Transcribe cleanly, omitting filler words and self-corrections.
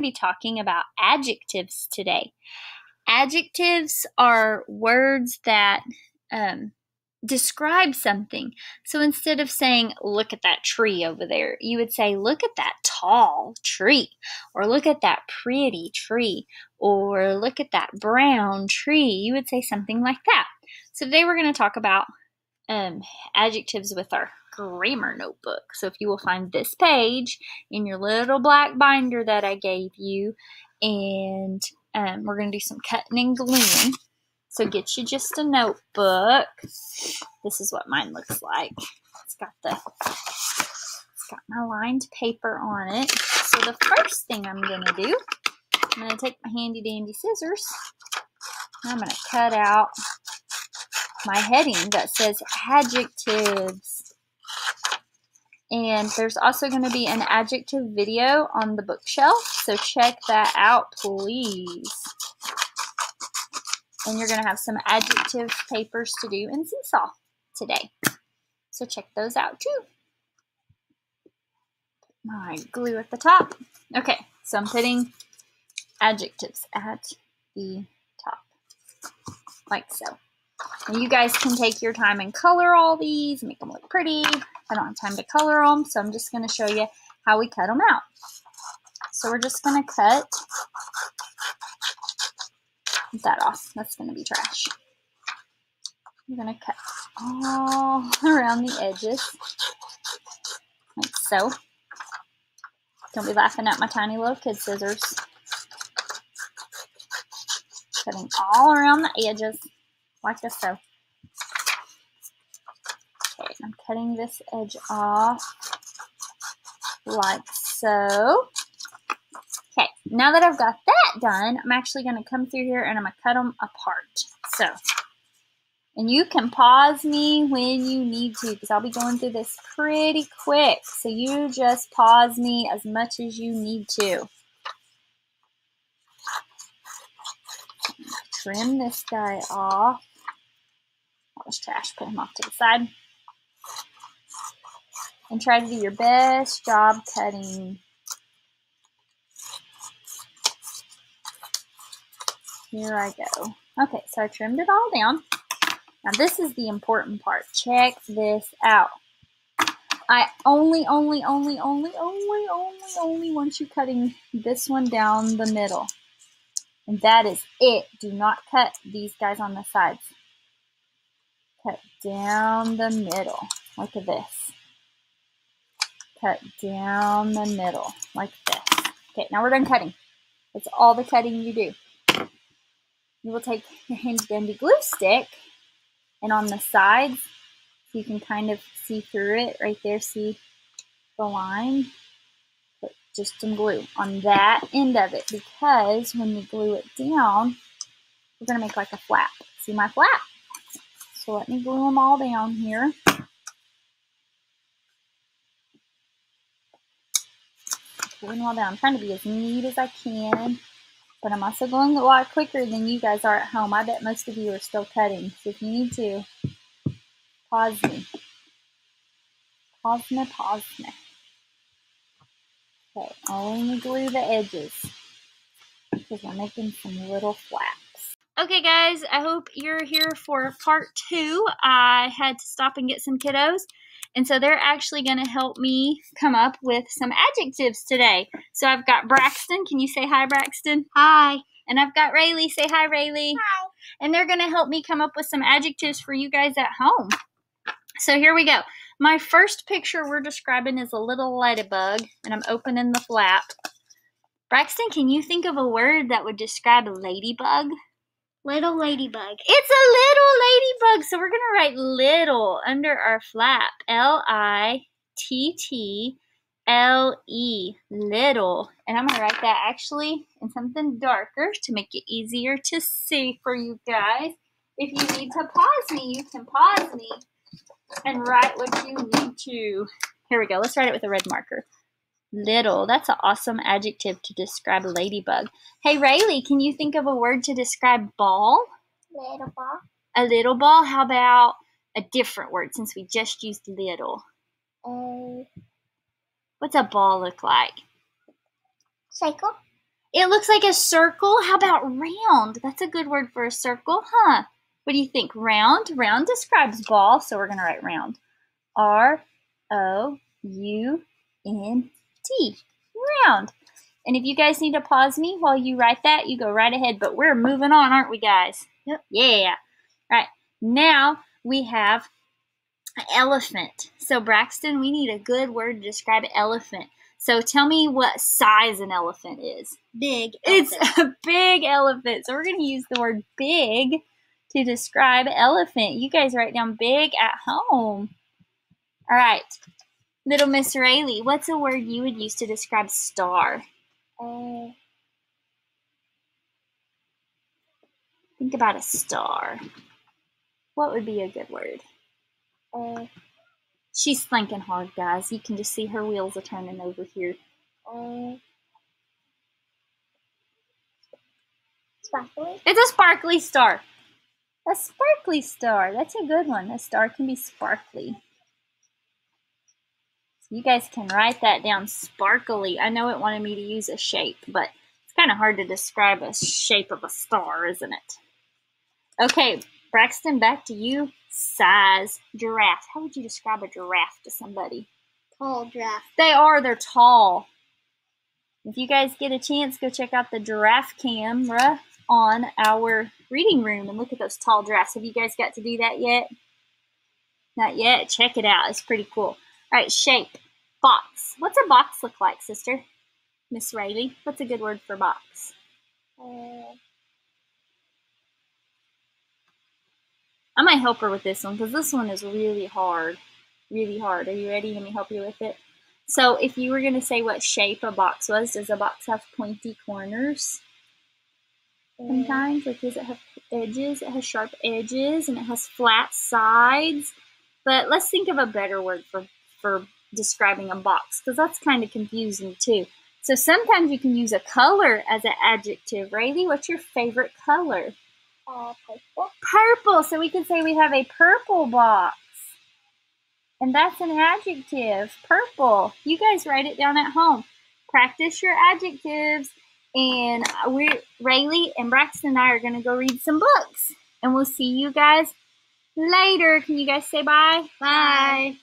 be talking about adjectives today. Adjectives are words that describe something. So instead of saying, look at that tree over there, you would say, look at that tall tree, or look at that pretty tree, or look at that brown tree. You would say something like that. So today we're going to talk about adjectives with our grammar notebook. So if you will find this page in your little black binder that I gave you, and we're going to do some cutting and gluing. So get you just a notebook. This is what mine looks like. It's got my lined paper on it. So the first thing I'm going to do, I'm going to take my handy dandy scissors, and I'm going to cut out my heading that says adjectives. And there's also going to be an adjective video on the bookshelf, so check that out, please. And you're going to have some adjective papers to do in Seesaw today. So check those out too. Put my glue at the top. Okay, so I'm putting adjectives at the top, like so. And you guys can take your time and color all these, make them look pretty. I don't have time to color them, so I'm just going to show you how we cut them out. So we're just going to cut that off. That's going to be trash. I'm going to cut all around the edges, like so. Don't be laughing at my tiny little kid scissors. Cutting all around the edges, like so. Okay, I'm cutting this edge off, like so. Okay, now that I've got that done, I'm actually going to come through here and I'm going to cut them apart. So, and you can pause me when you need to, because I'll be going through this pretty quick. So you just pause me as much as you need to. Trim this guy off. That was trash. Put him off to the side. And try to do your best job cutting. Here I go. Okay, so I trimmed it all down. Now this is the important part. Check this out. I only want you cutting this one down the middle. And that is it. Do not cut these guys on the sides. Cut down the middle, like this. Cut down the middle, like this. Okay, now we're done cutting. That's all the cutting you do. You will take your handy dandy glue stick, and on the sides, so you can kind of see through it, right there, see the line? Put just some glue on that end of it, because when we glue it down, we're going to make like a flap. See my flap? So let me glue them all down here. Glue them all down. I'm trying to be as neat as I can. But I'm also going a lot quicker than you guys are at home. I bet most of you are still cutting. So if you need to, pause me. Pause me. Okay, I'll only glue the edges, because we're making some little flaps. Okay guys, I hope you're here for part 2. I had to stop and get some kiddos. And so they're actually going to help me come up with some adjectives today. So I've got Braxton. Can you say hi, Braxton? Hi. And I've got Rayleigh. Say hi, Rayleigh. Hi. And they're going to help me come up with some adjectives for you guys at home. So here we go. My first picture we're describing is a little ladybug, and I'm opening the flap. Braxton, can you think of a word that would describe a ladybug? Little ladybug. It's a little ladybug. So we're going to write little under our flap. L-I-T-T-L-E. Little. And I'm going to write that actually in something darker to make it easier to see for you guys. If you need to pause me, you can pause me and write what you need to. Here we go. Let's write it with a red marker. Little. That's an awesome adjective to describe a ladybug. Hey, Rayleigh, can you think of a word to describe ball? Little ball. A little ball? How about a different word since we just used little? What's a ball look like? Cycle. It looks like a circle. How about round? That's a good word for a circle, huh? What do you think? Round? Round describes ball, so we're going to write round. R-O-U-N-D. Round. And if you guys need to pause me while you write that, you go right ahead. But we're moving on, aren't we, guys? Yep. Yeah. All right. Now we have elephant. So, Braxton, we need a good word to describe elephant. So tell me what size an elephant is. Big. It's a big elephant. So we're going to use the word big to describe elephant. You guys write down big at home. All right. Little Miss Rayleigh, what's a word you would use to describe star? Think about a star. What would be a good word? She's thinking hard, guys. You can just see her wheels are turning over here. Sparkly? It's a sparkly star. A sparkly star. That's a good one. A star can be sparkly. So you guys can write that down, sparkly. I know it wanted me to use a shape, but it's kind of hard to describe a shape of a star, isn't it? Okay, Braxton, back to you. Size. Giraffe. How would you describe a giraffe to somebody? Tall giraffe. They're tall. If you guys get a chance, go check out the giraffe camera on our reading room and look at those tall giraffes. Have you guys got to do that yet? Not yet? Check it out. It's pretty cool. All right, shape. Box. What's a box look like, sister? Miss Rayleigh, what's a good word for box? I might help her with this one because this one is really hard. Really hard. Are you ready? Let me help you with it. So if you were going to say what shape a box was, does a box have pointy corners? Sometimes, like, does it have edges? It has sharp edges and it has flat sides. But let's think of a better word for describing a box because that's kind of confusing too. So sometimes you can use a color as an adjective. Rayleigh, what's your favorite color? Purple. Purple. So we can say we have a purple box. And that's an adjective. Purple. You guys write it down at home. Practice your adjectives. And Rayleigh and Braxton and I are going to go read some books. And we'll see you guys later. Can you guys say bye? Bye.